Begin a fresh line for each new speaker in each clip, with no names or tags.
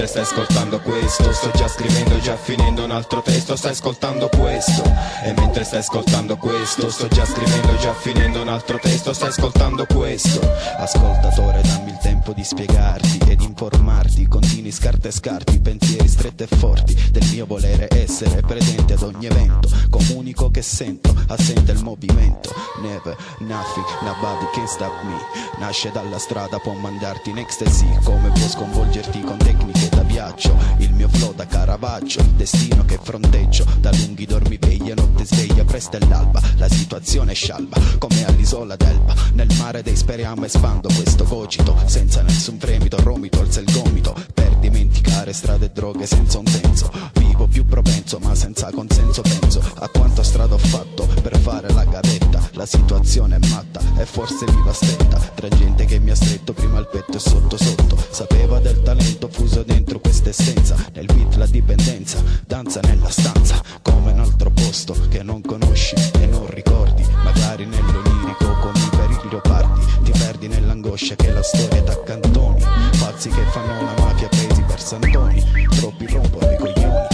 stai ascoltando questo, sto già scrivendo, già finendo un altro testo. Stai ascoltando questo, e mentre stai ascoltando questo, sto già scrivendo, già finendo un altro testo. Stai ascoltando questo. Ascoltatore, dammi il tempo di spiegarti ed informarti. Continui scarta e scarti, pensieri stretti e forti del mio volere essere presente ad ogni evento. Comunico che sento, assente il movimento. Never, nothing, nobody can stop me. Nasce dalla strada, può mandarti in ecstasy. Come può sconvolgerti con tecniche da viaggio. Il mio flow da Caravaggio, destino che fronteggio. Da lunghi dormiveglia, notte sveglia, presto è l'alba. La situazione è scialba, come all'isola d'Elba. Nel mare dei speriamo espando questo cogito. Senza nessun fremito, romito, alza il gomito. Per dimenticare strade e droghe senza un senso. Vivo più propenso, ma senza consenso. Penso a quanto strada ho fatto per fare la gavetta. La situazione è matta e forse viva stretta. Tra gente che mi ha stretto prima il petto e sotto sotto. Sapeva del talento fuso dentro questa essenza. Nel beat la dipendenza, danza nella stanza. Come un altro posto che non conosci e non ricordi. Magari nell'onirico come per i leopardi. Ti perdi nell'angoscia che la storia t'accantoni. Pazzi che fanno la mafia presi per santoni. Troppi rompono i coglioni.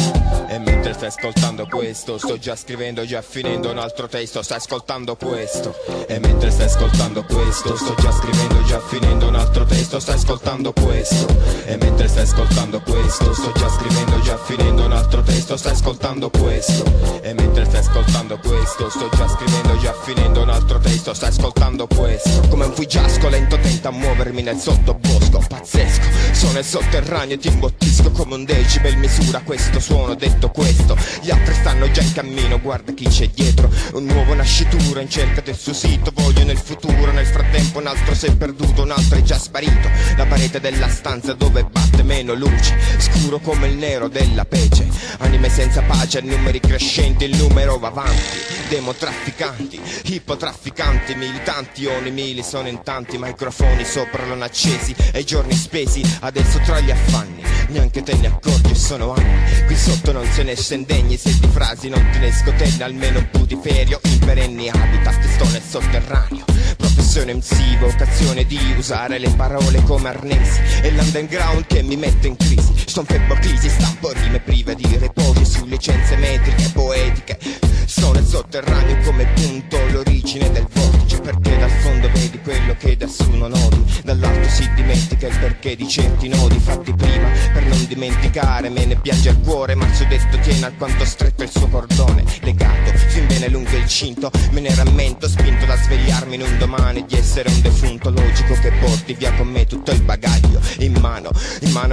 E mentre stai ascoltando questo, sto già scrivendo, già finendo un altro testo. Stai ascoltando questo. E mentre stai ascoltando questo, sto già scrivendo, già finendo un altro testo. Stai ascoltando questo. E mentre stai ascoltando questo, sto già scrivendo, già finendo un altro testo. Stai ascoltando questo. E mentre stai ascoltando questo, sto già scrivendo, già finendo un altro testo. Stai ascoltando questo. Come un fuggiasco lento tenta a muovermi nel sottobosco. Pazzesco, sono nel sotterraneo e ti imbottisco come un decibel misura questo suono. Detto questo, gli altri stanno già in cammino, guarda chi c'è dietro. Un nuovo nascituro in cerca del suo sito. Voglio nel futuro, nel frattempo un altro si è perduto, un altro è già sparito. La parete della stanza dove batte meno luce, scuro come il nero della pece. Anime senza pace, numeri crescenti, il numero va avanti. Demotrafficanti, ipotrafficanti, militanti, ogni mili sono in tanti. Microfoni sopra l'hanno accesi e i giorni spesi. Adesso tra gli affanni, neanche te ne accorgi, sono anni. Qui sotto non se ne esce indegni, se di frasi non te ne scotenne, almeno un putiferio. In perenni habitat, sto nel sotterraneo. Professione MC, vocazione di usare le parole come arnesi. E l'underground che mi mette in crisi. Sto in febbroclisi, stampo rime prive di riposi su licenze metriche poetiche. Sto nel sotterraneo come punto l'origine del vortice. Perché dal fondo vedi quello che da su non odi. Dall'alto si dimentica il perché di certi nodi fatti prima. Per non dimenticare me ne piange il cuore, ma il suddetto tiene alquanto stretto il suo cordone legato fin bene lungo il cinto. Me ne rammento spinto da svegliarmi in un domani di essere un defunto. Logico che porti via con me tutto il bagaglio. In mano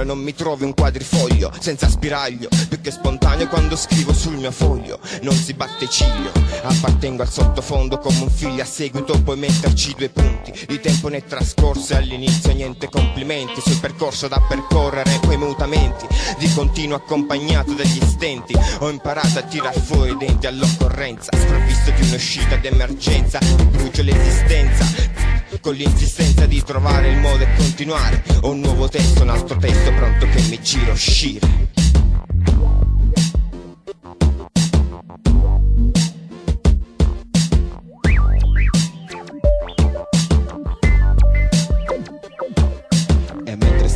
non mi trovi un quadrifoglio senza spiraglio, più che spontaneo quando scrivo sul mio foglio. Non si batte ciglio, appartengo al sottofondo come un figlio a seguito. Puoi metterci due punti di tempo ne trascorso e all'inizio niente complimenti sul percorso da percorrere, quei mutamenti di continuo accompagnato dagli stenti. Ho imparato a tirar fuori i denti all'occorrenza, sprovvisto di un'uscita d'emergenza. Brucio l'esistenza con l'insistenza di trovare il modo e continuare. Ho un nuovo testo, un altro testo pronto che mi giro uscire.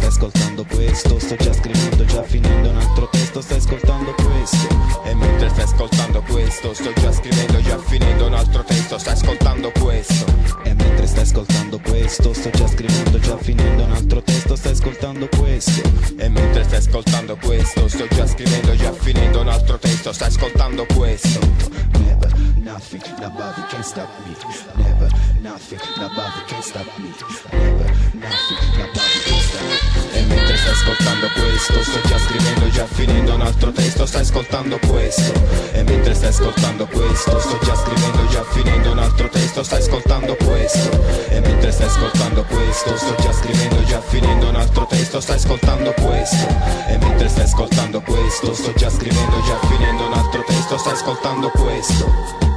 Ascoltando questo, sto già scrivendo, già finendo un altro testo. Stai ascoltando questo. E mentre stai ascoltando questo, sto già scrivendo, già finendo un altro testo. Stai ascoltando questo. E mentre stai ascoltando questo, sto già scrivendo, già finendo un altro testo. Stai ascoltando questo. E mentre stai ascoltando questo, sto già scrivendo, già finendo un altro testo. Stai ascoltando questo. Never, nothing, nobody can stop me. Never, nothing, nobody can stop me. Never, nothing, nobody can stop me. E mentre stai ascoltando questo, sto già scrivendo, già finendo un altro testo. Stai ascoltando questo. E mentre stai ascoltando questo, sto già scrivendo, già finendo un altro testo. Stai ascoltando questo. E mentre stai ascoltando questo, sto già scrivendo, già finendo un altro testo. Stai ascoltando questo. E mentre stai ascoltando questo, sto già scrivendo, già finendo un altro testo. Stai ascoltando questo.